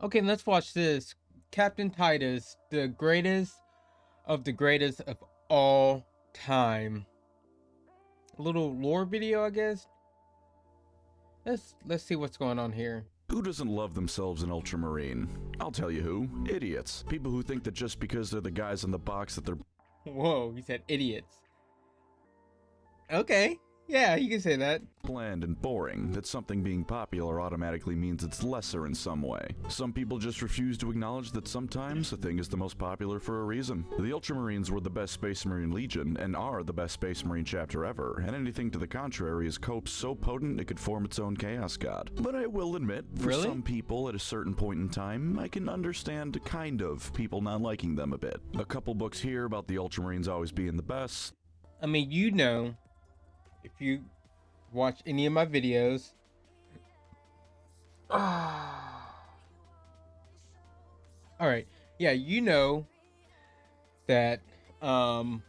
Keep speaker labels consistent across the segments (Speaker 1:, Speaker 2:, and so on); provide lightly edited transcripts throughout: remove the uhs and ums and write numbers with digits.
Speaker 1: Okay, let's watch this. Captain Titus, the greatest of all time. A little lore video, I guess. Let's see what's going on here.
Speaker 2: Who doesn't love themselves an ultramarine? I'll tell you who. Idiots. People who think that just because they're the guys in the box that they're
Speaker 1: Whoa, he said idiots. Okay, yeah, you can say that.
Speaker 2: bland and boring, that something being popular automatically means it's lesser in some way. Some people just refuse to acknowledge that sometimes a thing is the most popular for a reason. The Ultramarines were the best Space Marine Legion and are the best Space Marine chapter ever, and anything to the contrary is cope so potent it could form its own Chaos God. But I will admit, for some people at a certain point in time, I can understand kind of people not liking them a bit. A couple books here about the Ultramarines always being the best.
Speaker 1: I mean, you know, if you watch any of my videos. Alright, yeah, you know that I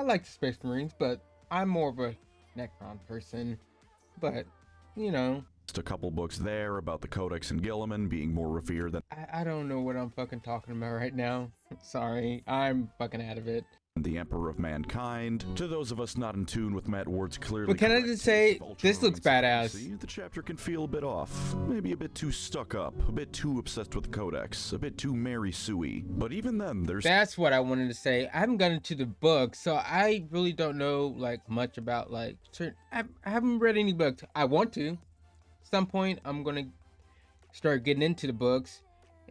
Speaker 1: like the Space Marines, but I'm more of a Necron person. But, you know.
Speaker 2: A couple books there about the Codex and Gilliman being more revered than
Speaker 1: I don't know what I'm fucking talking about right now. Sorry, I'm fucking out of it.
Speaker 2: the Emperor of Mankind. To those of us not in tune with Matt Ward's clearly
Speaker 1: but can I just say, this looks badass.
Speaker 2: The chapter can feel a bit off, maybe a bit too stuck up, a bit too obsessed with the Codex, a bit too Mary Sue-y. But even then,
Speaker 1: that's what I wanted to say. I haven't gotten into the book, so I really don't know like much about like certain. I haven't read any books. I want to. At some point, I'm gonna start getting into the books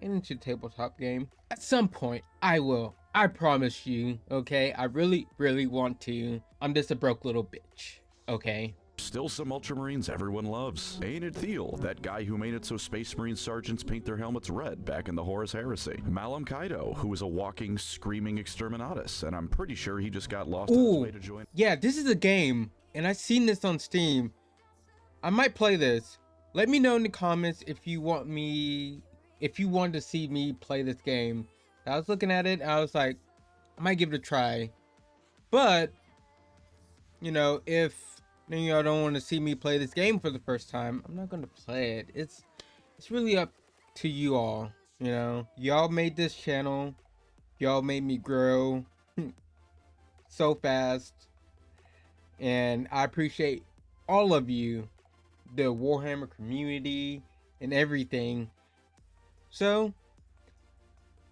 Speaker 1: and into the tabletop game. At some point, I will. I promise you, okay? I really, really want to. I'm just a broke little bitch, okay?
Speaker 2: Still some Ultramarines everyone loves. Aenid Thiel, that guy who made it so Space Marine sergeants paint their helmets red back in the Horus Heresy. Malum Kaido, who was a walking, screaming exterminatus, and I'm pretty sure he just got lost on his way to join.
Speaker 1: Yeah, this is a game, and I've seen this on Steam. I might play this. Let me know in the comments if you want to see me play this game. I was looking at it, I was like, I might give it a try. But, you know, if y'all don't want to see me play this game for the first time, I'm not going to play it. It's really up to you all, you know. Y'all made this channel. Y'all made me grow so fast. And I appreciate all of you, the Warhammer community and everything. So,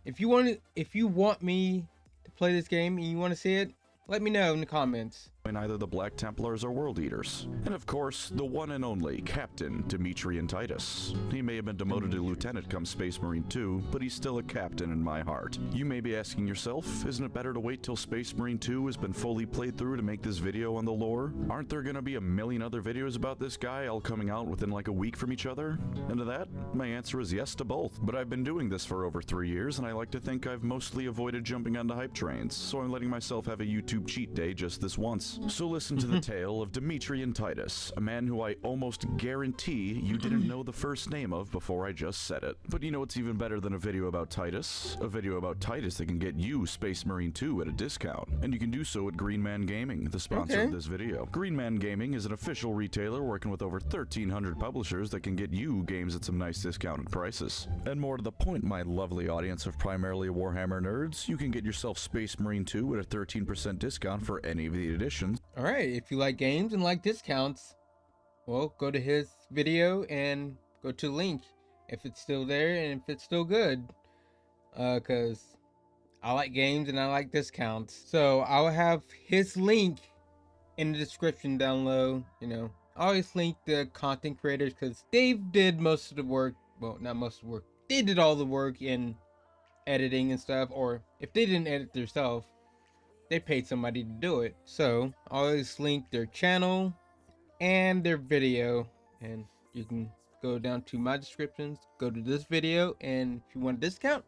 Speaker 1: if you want me to play this game and you want to see it, let me know in the comments.
Speaker 2: Either the Black Templars or World Eaters. And of course, the one and only Captain Demetrian Titus. He may have been demoted to Lieutenant come Space Marine 2, but he's still a captain in my heart. You may be asking yourself, isn't it better to wait till Space Marine 2 has been fully played through to make this video on the lore? Aren't there gonna be a million other videos about this guy all coming out within like a week from each other? And to that, my answer is yes to both. But I've been doing this for over 3 years, and I like to think I've mostly avoided jumping onto hype trains, so I'm letting myself have a YouTube cheat day just this once. So listen to the tale of Demetrian Titus, a man who I almost guarantee you didn't know the first name of before I just said it. But you know what's even better than a video about Titus? A video about Titus that can get you Space Marine 2 at a discount. And you can do so at Green Man Gaming, the sponsor of this video. Green Man Gaming is an official retailer working with over 1,300 publishers that can get you games at some nice discounted prices. And more to the point, my lovely audience of primarily Warhammer nerds, you can get yourself Space Marine 2 at a 13% discount for any of the editions.
Speaker 1: Alright, if you like games and like discounts, well, go to his video and go to the link if it's still there and if it's still good. Because I like games and I like discounts. So I'll have his link in the description down below. You know, I always link the content creators because they did most of the work. Well, not most of the work. They did all the work in editing and stuff. Or if they didn't edit themselves, they paid somebody to do it. So I always link their channel and their video, and you can go down to my descriptions, go to this video, and if you want a discount,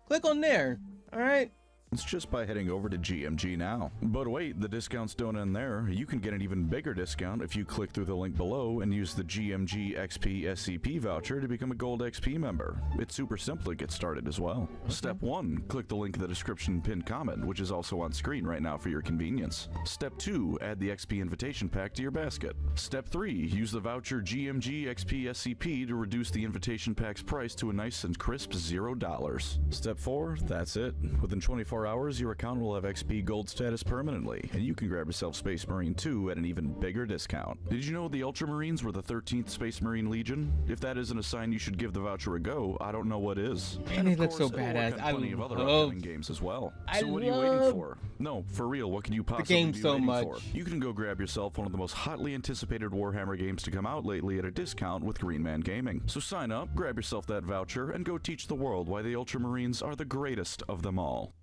Speaker 1: click on there. All right,
Speaker 2: It's just by heading over to GMG now. But wait, the discounts don't end there. You can get an even bigger discount if you click through the link below and use the GMG XP SCP voucher to become a Gold XP member. It's super simple to get started as well. Step 1, click the link in the description and pinned comment, which is also on screen right now for your convenience. Step 2, add the XP invitation pack to your basket. Step 3, use the voucher GMG XP SCP to reduce the invitation pack's price to a nice and crisp $0. Step 4, that's it. Within 24 hours, your account will have XP Gold status permanently, and you can grab yourself Space Marine 2 at an even bigger discount. Did you know the Ultramarines were the 13th Space Marine Legion? If that isn't a sign you should give the voucher a go, I don't know what is.
Speaker 1: And it looks so badass.
Speaker 2: I plenty of other upcoming games as well. So what are you waiting for? No, for real, what can you possibly be waiting for? You can go grab yourself one of the most hotly anticipated Warhammer games to come out lately at a discount with Green Man Gaming. So sign up, grab yourself that voucher, and go teach the world why the Ultramarines are the greatest of them all.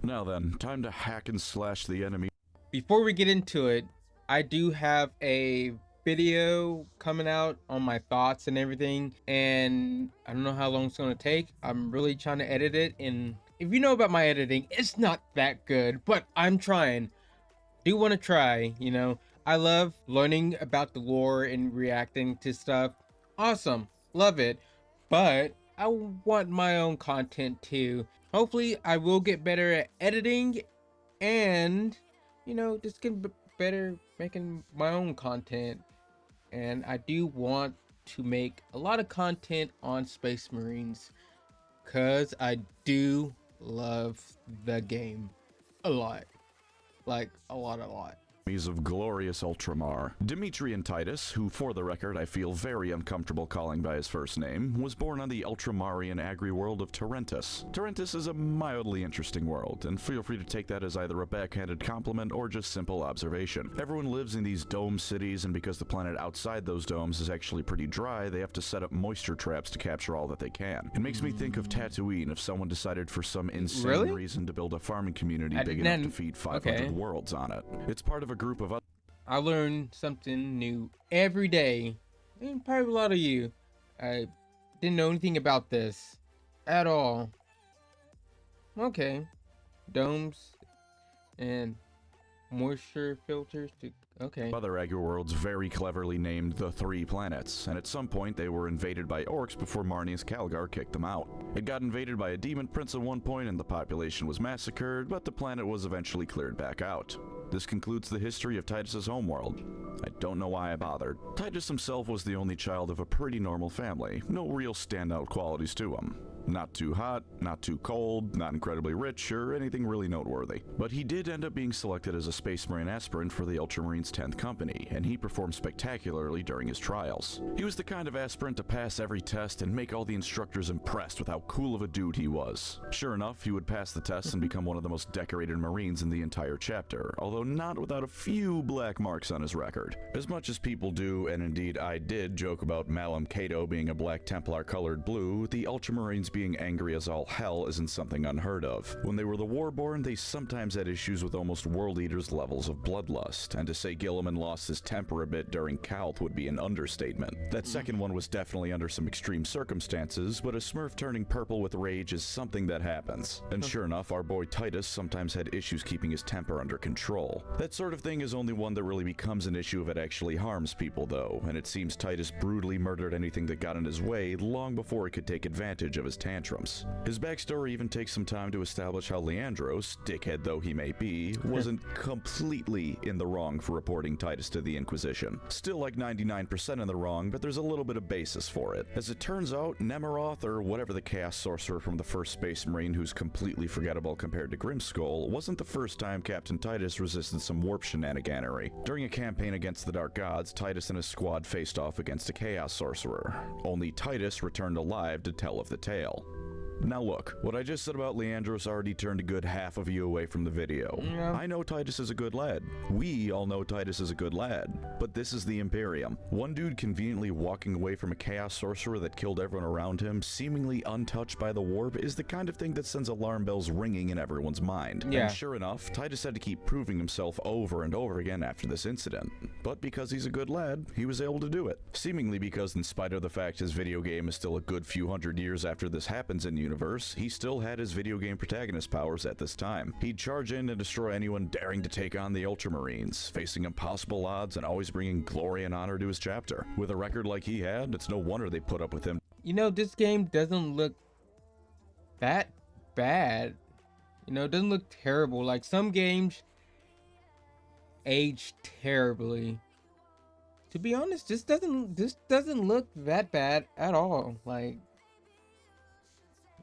Speaker 2: Now then, time to hack and slash the enemy.
Speaker 1: Before we get into it, I do have a video coming out on my thoughts and everything, and I don't know how long it's going to take. I'm really trying to edit it, and if you know about my editing, it's not that good, but I'm trying. Do want to try, you know. I love learning about the lore and reacting to stuff. Awesome, love it, but I want my own content too. Hopefully I will get better at editing and, you know, just get better making my own content. And I do want to make a lot of content on Space Marines because I do love the game a lot. Like a lot.
Speaker 2: Of glorious Ultramar. Demetrian Titus, who for the record I feel very uncomfortable calling by his first name, was born on the Ultramarian agri-world of Tarentus. Tarentus is a mildly interesting world, and feel free to take that as either a backhanded compliment or just simple observation. Everyone lives in these dome cities, and because the planet outside those domes is actually pretty dry, they have to set up moisture traps to capture all that they can. It makes me think of Tatooine if someone decided for some insane reason to build a farming community big enough to feed 500 worlds on it. It's part of a group of
Speaker 1: I learn something new every day, and probably a lot of you. I didn't know anything about this at all. Okay, domes and moisture filters to
Speaker 2: other agri-worlds very cleverly named the Three Planets, and at some point they were invaded by orcs before Marnius Calgar kicked them out. It got invaded by a demon prince at one point and the population was massacred, but the planet was eventually cleared back out. This concludes the history of Titus's homeworld. I don't know why I bothered. Titus himself was the only child of a pretty normal family, no real standout qualities to him. Not too hot, not too cold, not incredibly rich, or anything really noteworthy. But he did end up being selected as a Space Marine aspirant for the Ultramarines 10th Company, and he performed spectacularly during his trials. He was the kind of aspirant to pass every test and make all the instructors impressed with how cool of a dude he was. Sure enough, he would pass the tests and become one of the most decorated Marines in the entire chapter, although not without a few black marks on his record. As much as people do, and indeed I did, joke about Malum Cato being a Black Templar colored blue, the Ultramarines being angry as all hell isn't something unheard of. When they were the Warborn, they sometimes had issues with almost World Eaters levels of bloodlust, and to say Gilliman lost his temper a bit during Calth would be an understatement. That second one was definitely under some extreme circumstances, but a Smurf turning purple with rage is something that happens. And sure enough, our boy Titus sometimes had issues keeping his temper under control. That sort of thing is only one that really becomes an issue if it actually harms people though, and it seems Titus brutally murdered anything that got in his way long before he could take advantage of his tantrums. His backstory even takes some time to establish how Leandros, dickhead though he may be, wasn't completely in the wrong for reporting Titus to the Inquisition. Still like 99% in the wrong, but there's a little bit of basis for it. As it turns out, Nemeroth, or whatever the Chaos Sorcerer from the first Space Marine who's completely forgettable compared to Grimskull, wasn't the first time Captain Titus resisted some warp shenaniganery. During a campaign against the Dark Gods, Titus and his squad faced off against a Chaos Sorcerer. Only Titus returned alive to tell of the tale. Now look, what I just said about Leandros already turned a good half of you away from the video. Yeah. I know Titus is a good lad. We all know Titus is a good lad. But this is the Imperium. One dude conveniently walking away from a Chaos Sorcerer that killed everyone around him, seemingly untouched by the warp, is the kind of thing that sends alarm bells ringing in everyone's mind. Yeah. And sure enough, Titus had to keep proving himself over and over again after this incident. But because he's a good lad, he was able to do it. Seemingly because in spite of the fact his video game is still a good few hundred years after this happens in universe, universe, he still had his video game protagonist powers at this time. He'd charge in and destroy anyone daring to take on the Ultramarines, facing impossible odds and always bringing glory and honor to his chapter. With a record like he had, it's no wonder they put up with him.
Speaker 1: You know, this game doesn't look that bad. You know, it doesn't look terrible. Like, some games age terribly. To be honest, this doesn't look that bad at all. Like,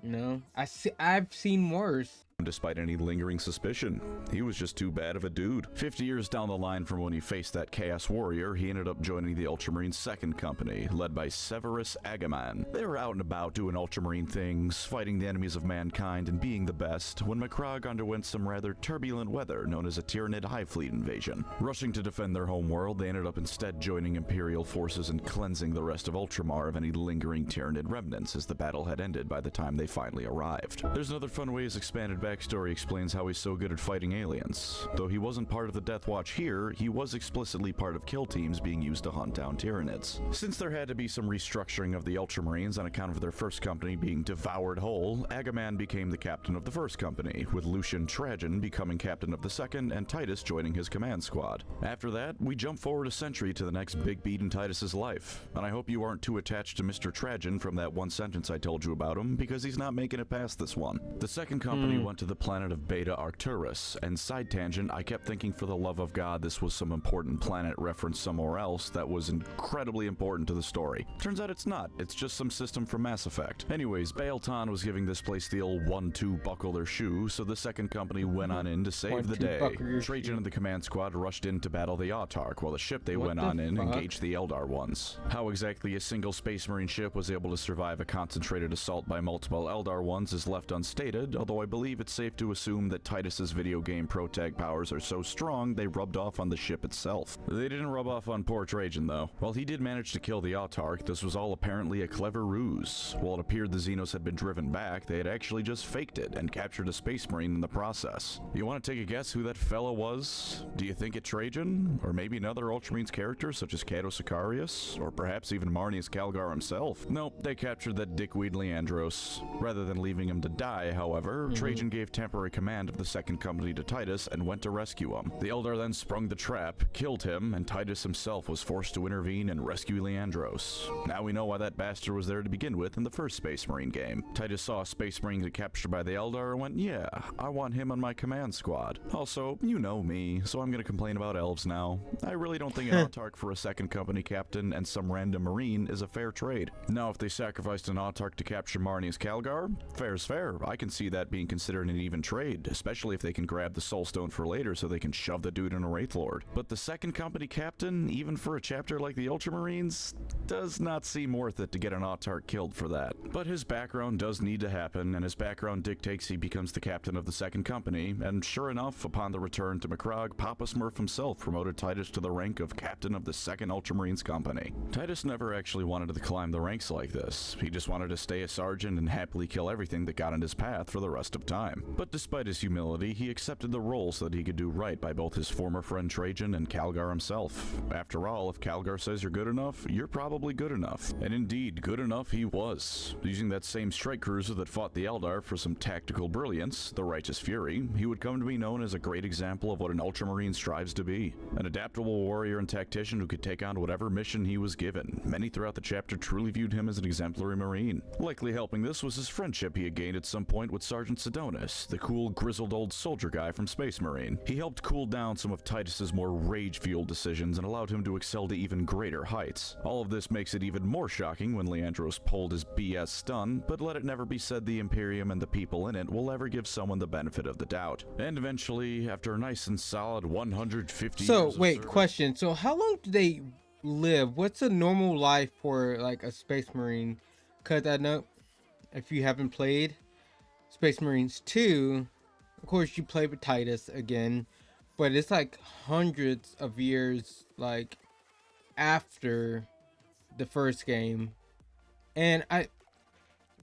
Speaker 1: you know, I've seen worse.
Speaker 2: Despite any lingering suspicion, he was just too bad of a dude. 50 years down the line from when he faced that Chaos Warrior, he ended up joining the Ultramarine Second Company, led by Severus Agaman. They were out and about doing Ultramarine things, fighting the enemies of mankind and being the best, when Macrogge underwent some rather turbulent weather known as a Tyranid Hive Fleet invasion. Rushing to defend their homeworld, they ended up instead joining Imperial forces and cleansing the rest of Ultramar of any lingering Tyranid remnants as the battle had ended by the time they finally arrived. There's another fun way his expanded backstory explains how he's so good at fighting aliens. Though he wasn't part of the Death Watch here, he was explicitly part of kill teams being used to hunt down Tyranids. Since there had to be some restructuring of the Ultramarines on account of their first company being devoured whole, Agaman became the captain of the first company, with Lucian Trajan becoming captain of the second and Titus joining his command squad. After that, we jump forward a century to the next big beat in Titus's life, and I hope you aren't too attached to Mr. Trajan from that one sentence I told you about him, because he's not making it past this one. The second company went to the planet of Beta Arcturus, and side tangent, I kept thinking for the love of God this was some important planet referenced somewhere else that was incredibly important to the story. Turns out it's not, it's just some system from Mass Effect. Anyways, Baelton was giving this place the old 1-2 buckle their shoe, so the second company went on in to save the day. Trajan and the command squad rushed in to battle the Autarch, while the ship they went on in engaged the Eldar ones. How exactly a single Space Marine ship was able to survive a concentrated assault by multiple Eldar ones is left unstated, although I believe it's safe to assume that Titus's video game protag powers are so strong they rubbed off on the ship itself. They didn't rub off on poor Trajan though. While he did manage to kill the Autarch, this was all apparently a clever ruse. While it appeared the Xenos had been driven back, they had actually just faked it and captured a Space Marine in the process. You want to take a guess who that fella was? Do you think it Trajan? Or maybe another Ultramarines character such as Cato Sicarius? Or perhaps even Marnius Calgar himself? Nope, they captured that dickweed Leandros. Rather than leaving him to die, however, Trajan gave temporary command of the second company to Titus and went to rescue him. The Eldar then sprung the trap, killed him, and Titus himself was forced to intervene and rescue Leandros. Now we know why that bastard was there to begin with in the first Space Marine game. Titus saw a Space Marine get captured by the Eldar and went, yeah, I want him on my command squad. Also, you know me, so I'm gonna complain about elves now. I really don't think an Autarch for a second company captain and some random Marine is a fair trade. Now if they sacrificed an Autarch to capture Marnius Calgar, fair's fair. I can see that being considered an even trade, especially if they can grab the Soul Stone for later so they can shove the dude in a Wraith Lord. But the second company captain, even for a chapter like the Ultramarines, does not seem worth it to get an Autarch killed for that. But his background does need to happen, and his background dictates he becomes the captain of the second company, and sure enough, upon the return to Macrogge, Papa Smurf himself promoted Titus to the rank of captain of the second Ultramarines company. Titus never actually wanted to climb the ranks like this. He just wanted to stay a sergeant and happily kill everything that got in his path for the rest of time. But despite his humility, he accepted the role so that he could do right by both his former friend Trajan and Calgar himself. After all, if Calgar says you're good enough, you're probably good enough. And indeed, good enough he was. Using that same strike cruiser that fought the Eldar for some tactical brilliance, the Righteous Fury, he would come to be known as a great example of what an Ultramarine strives to be. An adaptable warrior and tactician who could take on whatever mission he was given. Many throughout the chapter truly viewed him as an exemplary Marine. Likely helping this was his friendship he had gained at some point with Sergeant Sidonis, the cool, grizzled old soldier guy from Space Marine. He helped cool down some of Titus's more rage-fueled decisions and allowed him to excel to even greater heights. All of this makes it even more shocking when Leandros pulled his BS stun, but let it never be said the Imperium and the people in it will ever give someone the benefit of the doubt. And eventually, after a nice and solid 150 years
Speaker 1: wait,
Speaker 2: of
Speaker 1: question. So how long do they live? What's a normal life for like a Space Marine? Because I know if you haven't played Space Marines 2, of course you play with Titus again, but it's like hundreds of years like after the first game. And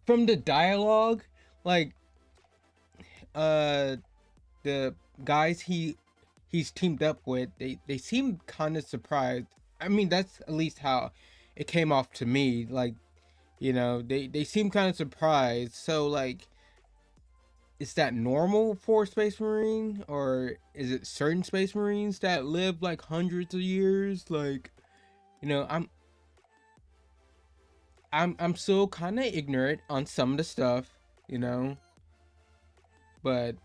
Speaker 1: from the dialogue, like the guys he's teamed up with, they seem kind of surprised. I mean, that's at least how it came off to me. Like, You know, they seem kind of surprised. So like, is that normal for a Space Marine, or is it certain Space Marines that live like hundreds of years? Like, you know, I'm still kind of ignorant on some of the stuff, you know, but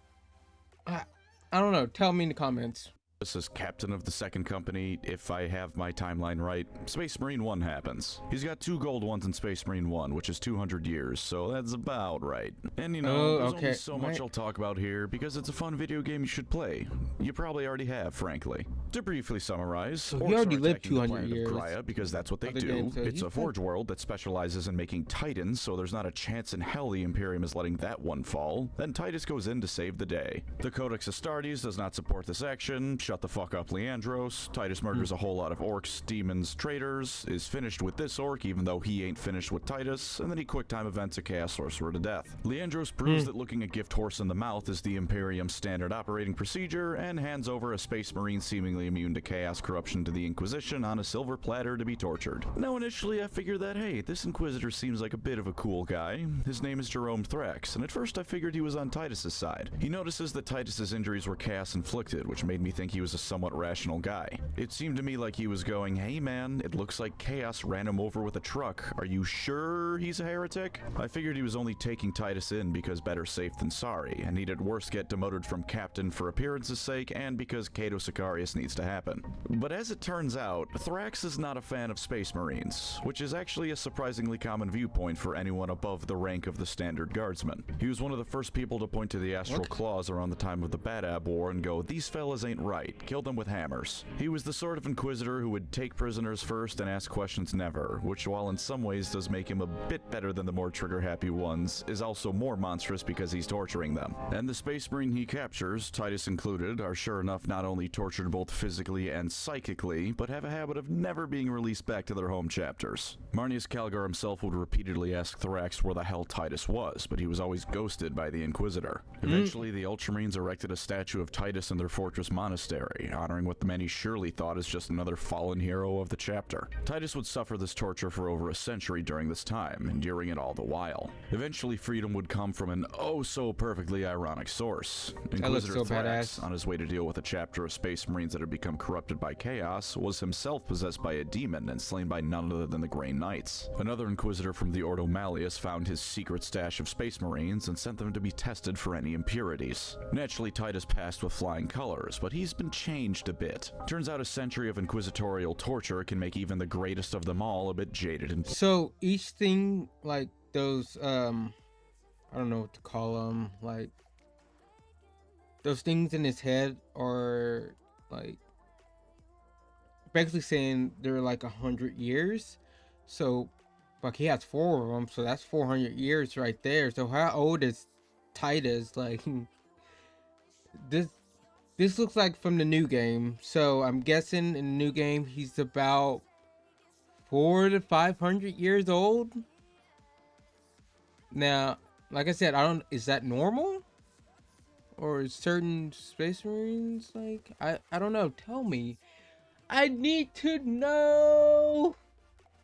Speaker 1: I I don't know. Tell me in the comments.
Speaker 2: This is captain of the second company. If I have my timeline right, Space Marine 1 happens. He's got 2 gold ones in Space Marine 1, which is 200 years, so that's about right. And you know,
Speaker 1: Oh,
Speaker 2: there's
Speaker 1: okay.
Speaker 2: only so much I'll talk about here because it's a fun video game you should play. You probably already have, frankly. To briefly summarize,
Speaker 1: So he
Speaker 2: orcs
Speaker 1: already
Speaker 2: are
Speaker 1: lived
Speaker 2: attacking the
Speaker 1: 200
Speaker 2: planet
Speaker 1: years.
Speaker 2: of Graia because that's what they
Speaker 1: Other
Speaker 2: do.
Speaker 1: games, so
Speaker 2: It's
Speaker 1: he's
Speaker 2: a forge world that specializes in making titans, so there's not a chance in hell the Imperium is letting that one fall. Then Titus goes in to save the day. The Codex Astartes does not support this action. Shut the fuck up, Leandros. Titus murders a whole lot of orcs, demons, traitors, is finished with this orc even though he ain't finished with Titus, and then he quick time events a chaos sorcerer to death. Leandros proves that looking a gift horse in the mouth is the Imperium's standard operating procedure, and hands over a space marine seemingly immune to chaos corruption to the Inquisition on a silver platter to be tortured. Now initially I figured that, hey, this Inquisitor seems like a bit of a cool guy. His name is Jerome Thrax, and at first I figured he was on Titus's side. He notices that Titus's injuries were chaos inflicted, which made me think he was a somewhat rational guy. It seemed to me like he was going, hey man, it looks like chaos ran him over with a truck. Are you sure he's a heretic? I figured he was only taking Titus in because better safe than sorry, and he'd at worst get demoted from captain for appearance's sake and because Cato Sicarius needs to happen. But as it turns out, Thrax is not a fan of Space Marines, which is actually a surprisingly common viewpoint for anyone above the rank of the standard guardsman. He was one of the first people to point to the Astral Claws around the time of the Badab War and go, these fellas ain't right, kill them with hammers. He was the sort of Inquisitor who would take prisoners first and ask questions never, which while in some ways does make him a bit better than the more trigger-happy ones, is also more monstrous because he's torturing them. And the Space Marine he captures, Titus included, are sure enough not only tortured both physically and psychically, but have a habit of never being released back to their home chapters. Marnius Calgar himself would repeatedly ask Thrax where the hell Titus was, but he was always ghosted by the Inquisitor. Eventually, the Ultramarines erected a statue of Titus in their fortress monastery, honoring what the many surely thought is just another fallen hero of the chapter. Titus would suffer this torture for over a century during this time, enduring it all the while. Eventually, freedom would come from an oh-so-perfectly ironic source. Inquisitor
Speaker 1: so
Speaker 2: Thrax,
Speaker 1: badass.
Speaker 2: on his way to deal with a chapter of Space Marines that had become corrupted by chaos, was himself possessed by a demon and slain by none other than the Grey Knights. Another Inquisitor from the Ordo Malleus found his secret stash of Space Marines and sent them to be tested for any impurities. Naturally, Titus passed with flying colors, but he's been changed a bit. Turns out a century of Inquisitorial torture can make even the greatest of them all a bit jaded and
Speaker 1: So each thing, like those, I don't know what to call them, like those things in his head are like basically saying they're like 100 years. So, like he has 4 of them, so that's 400 years right there. So how old is Titus? Like this looks like from the new game. So I'm guessing in the new game he's about 400 to 500 years old. Now, like I said, is that normal? Or is certain Space Marines like I don't know. Tell me. I need to know.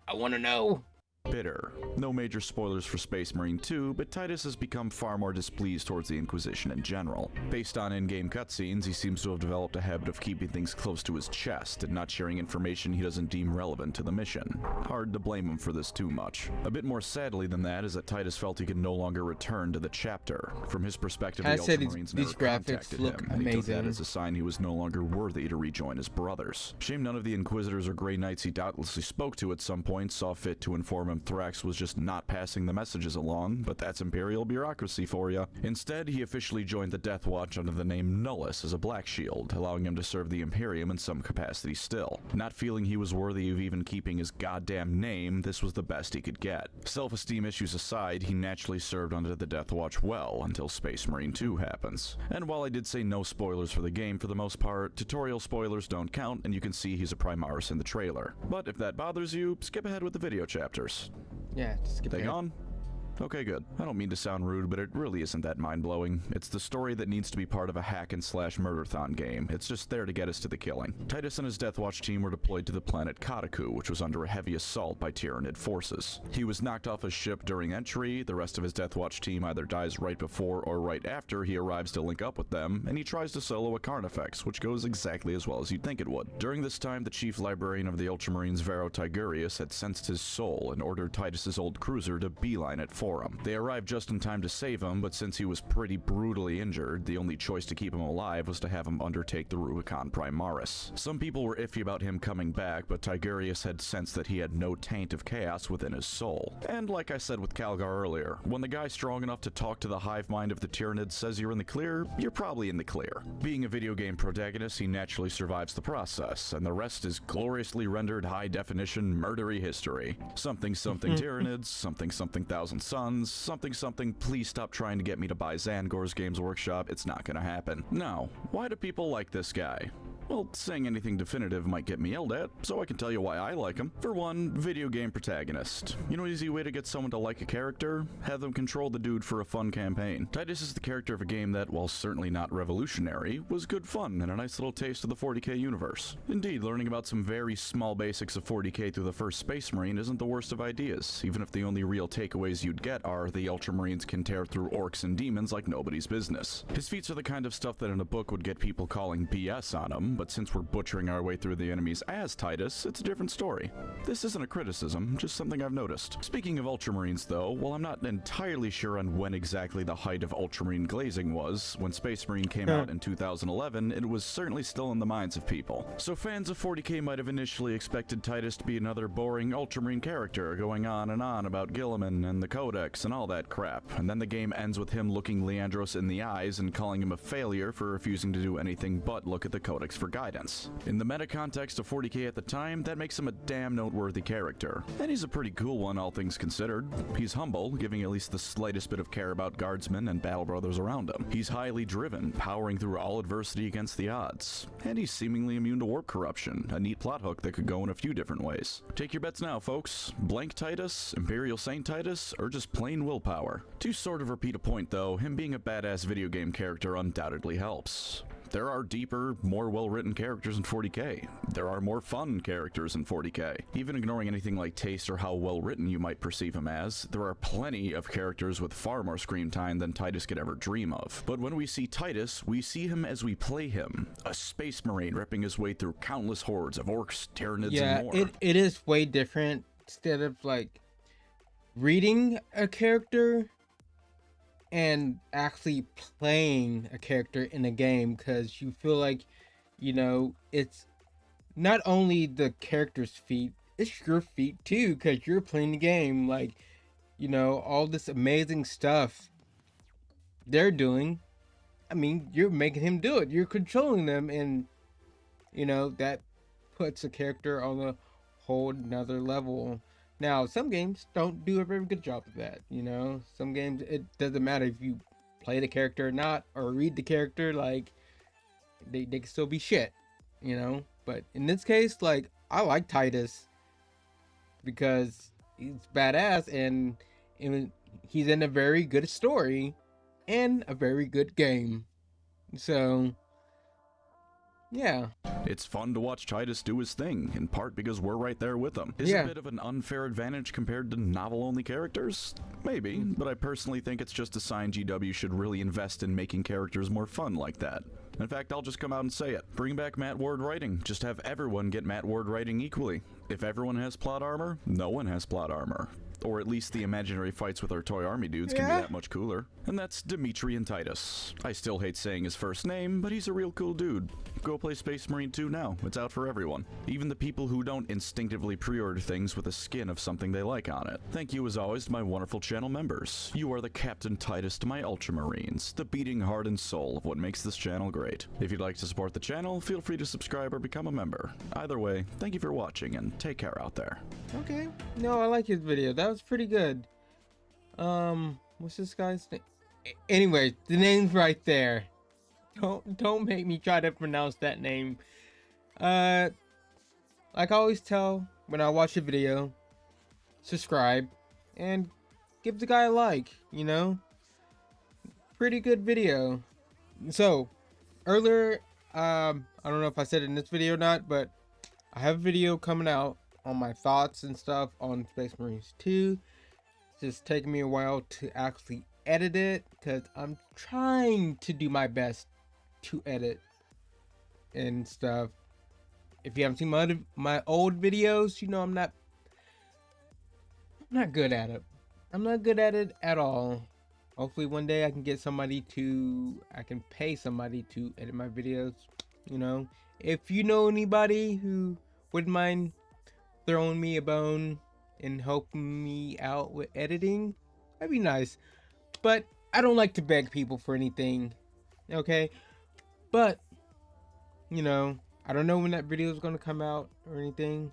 Speaker 1: I want to know.
Speaker 2: bitter. No major spoilers for Space Marine 2, but Titus has become far more displeased towards the Inquisition in general. Based on in-game cutscenes, he seems to have developed a habit of keeping things close to his chest and not sharing information he doesn't deem relevant to the mission. Hard to blame him for this too much. A bit more sadly than that is that Titus felt he could no longer return to the chapter. From his perspective, the Ultramarines never contacted him, and he took that as a sign he was no longer worthy to rejoin his brothers. Shame none of the Inquisitors or Grey Knights he doubtlessly spoke to at some point saw fit to inform him Thrax was just not passing the messages along, but that's Imperial bureaucracy for ya. Instead, he officially joined the Death Watch under the name Nullus as a Black Shield, allowing him to serve the Imperium in some capacity still. Not feeling he was worthy of even keeping his goddamn name, this was the best he could get. Self-esteem issues aside, he naturally served under the Death Watch well, until Space Marine 2 happens. And while I did say no spoilers for the game for the most part, tutorial spoilers don't count, and you can see he's a Primaris in the trailer. But if that bothers you, skip ahead with the video chapters.
Speaker 1: Yeah, just skip
Speaker 2: Take
Speaker 1: ahead.
Speaker 2: on. Okay, good. I don't mean to sound rude, but it really isn't that mind-blowing. It's the story that needs to be part of a hack-and-slash murder-thon game. It's just there to get us to the killing. Titus and his Death Watch team were deployed to the planet Kotaku, which was under a heavy assault by Tyranid forces. He was knocked off his ship during entry, the rest of his Death Watch team either dies right before or right after he arrives to link up with them, and he tries to solo a Carnifex, which goes exactly as well as you'd think it would. During this time, the chief librarian of the Ultramarines, Vero Tigurius, had sensed his soul and ordered Titus's old cruiser to beeline it for him. They arrived just in time to save him, but since he was pretty brutally injured, the only choice to keep him alive was to have him undertake the Rubicon Primaris. Some people were iffy about him coming back, but Tigurius had sensed that he had no taint of chaos within his soul. And like I said with Calgar earlier, when the guy strong enough to talk to the hive mind of the Tyranids says you're in the clear, you're probably in the clear. Being a video game protagonist, he naturally survives the process, and the rest is gloriously rendered high-definition murdery history. Something something Tyranids, something something Thousand Suns, something something please stop trying to get me to buy Zangor's Games Workshop, it's not gonna happen. Now, why do people like this guy? Well, saying anything definitive might get me yelled at, so I can tell you why I like him. For one, video game protagonist. You know an easy way to get someone to like a character? Have them control the dude for a fun campaign. Titus is the character of a game that, while certainly not revolutionary, was good fun and a nice little taste of the 40k universe. Indeed, learning about some very small basics of 40k through the first Space Marine isn't the worst of ideas, even if the only real takeaways you'd get are the Ultramarines can tear through orcs and demons like nobody's business. His feats are the kind of stuff that in a book would get people calling BS on him, but since we're butchering our way through the enemies as Titus, it's a different story. This isn't a criticism, just something I've noticed. Speaking of Ultramarines though, while I'm not entirely sure on when exactly the height of Ultramarine glazing was, when Space Marine came out in 2011, it was certainly still in the minds of people. So fans of 40k might have initially expected Titus to be another boring Ultramarine character going on about Gilliman and the Codex and all that crap, and then the game ends with him looking Leandros in the eyes and calling him a failure for refusing to do anything but look at the Codex for guidance. In the meta context of 40k at the time, that makes him a damn noteworthy character. And he's a pretty cool one, all things considered. He's humble, giving at least the slightest bit of care about guardsmen and battle brothers around him. He's highly driven, powering through all adversity against the odds. And he's seemingly immune to warp corruption, a neat plot hook that could go in a few different ways. Take your bets now, folks. Blank Titus, Imperial Saint Titus, or just plain willpower. To sort of repeat a point though, him being a badass video game character undoubtedly helps. There are deeper, more well-written characters in 40k. There are more fun characters in 40k. Even ignoring anything like taste or how well-written you might perceive him as, there are plenty of characters with far more screen time than Titus could ever dream of. But when we see Titus, we see him as we play him. A space marine ripping his way through countless hordes of orcs, Tyranids, and more.
Speaker 1: It is way different. Instead of like reading a character and actually playing a character in a game, because you feel like, you know, it's not only the character's feat, it's your feat too, because you're playing the game. Like, you know, all this amazing stuff they're doing, I mean, you're making him do it, you're controlling them, and you know, that puts a character on a whole nother level. Now, some games don't do a very good job of that, you know? Some games, it doesn't matter if you play the character or not, or read the character, like, they can still be shit, you know? But in this case, like, I like Titus because he's badass, and he's in a very good story and a very good game. So, yeah.
Speaker 2: It's fun to watch Titus do his thing, in part because we're right there with him. Is it a bit of an unfair advantage compared to novel-only characters? Maybe, but I personally think it's just a sign GW should really invest in making characters more fun like that. In fact, I'll just come out and say it. Bring back Matt Ward writing. Just have everyone get Matt Ward writing equally. If everyone has plot armor, no one has plot armor. Or at least the imaginary fights with our toy army dudes can be that much cooler. And that's Dimitri Titus. I still hate saying his first name, but he's a real cool dude. Go play Space Marine 2 now. It's out for everyone. Even the people who don't instinctively pre-order things with a skin of something they like on it. Thank you as always to my wonderful channel members. You are the Captain Titus to my Ultramarines, the beating heart and soul of what makes this channel great. If you'd like to support the channel, feel free to subscribe or become a member. Either way, thank you for watching and take care out there.
Speaker 1: Okay. No, I like his video. That was pretty good. What's this guy's name? Anyway, the name's right there. Don't make me try to pronounce that name. Like I always tell when I watch a video, subscribe and give the guy a like, you know? Pretty good video. So, earlier, I don't know if I said it in this video or not, but I have a video coming out on my thoughts and stuff on Space Marines 2. It's just taking me a while to actually edit it because I'm trying to do my best to edit and stuff. If you haven't seen my old videos, you know I'm not good at it. I'm not good at it at all. Hopefully one day I can pay somebody to edit my videos, you know. If you know anybody who wouldn't mind throwing me a bone and helping me out with editing, that'd be nice. But I don't like to beg people for anything, okay? But, you know, I don't know when that video is gonna come out or anything.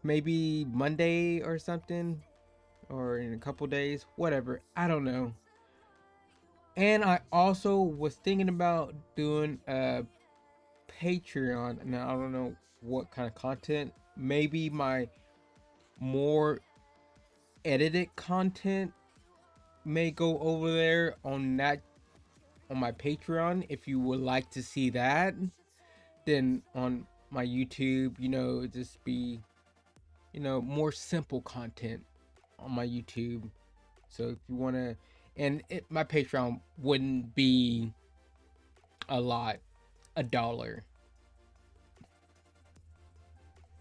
Speaker 1: Maybe Monday or something, or in a couple days, whatever. I don't know. And I also was thinking about doing a Patreon. Now I don't know what kind of content. Maybe my more edited content may go over there on my Patreon. If you would like to see that, then on my YouTube, you know, just be, you know, more simple content on my YouTube. So if you want to, my Patreon wouldn't be a lot, $1,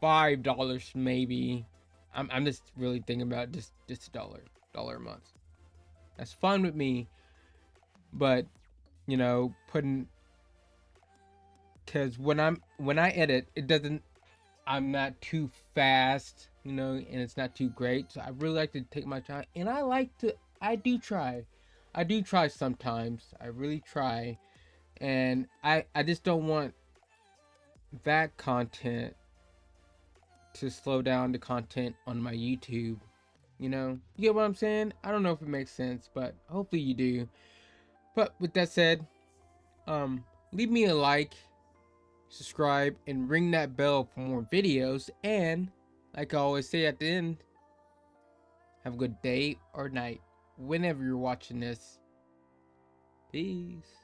Speaker 1: $5 maybe. I'm just really thinking about just $1 a month. That's fine with me, but you know, because when I edit, it doesn't. I'm not too fast, you know, and it's not too great. So I really like to take my time, and I do try. I do try sometimes. I really try, and I just don't want that content to slow down the content on my YouTube. You know, you get what I'm saying? I don't know if it makes sense, but hopefully you do. But with that said, leave me a like, subscribe, and ring that bell for more videos. And like I always say at the end, have a good day or night whenever you're watching this. Peace.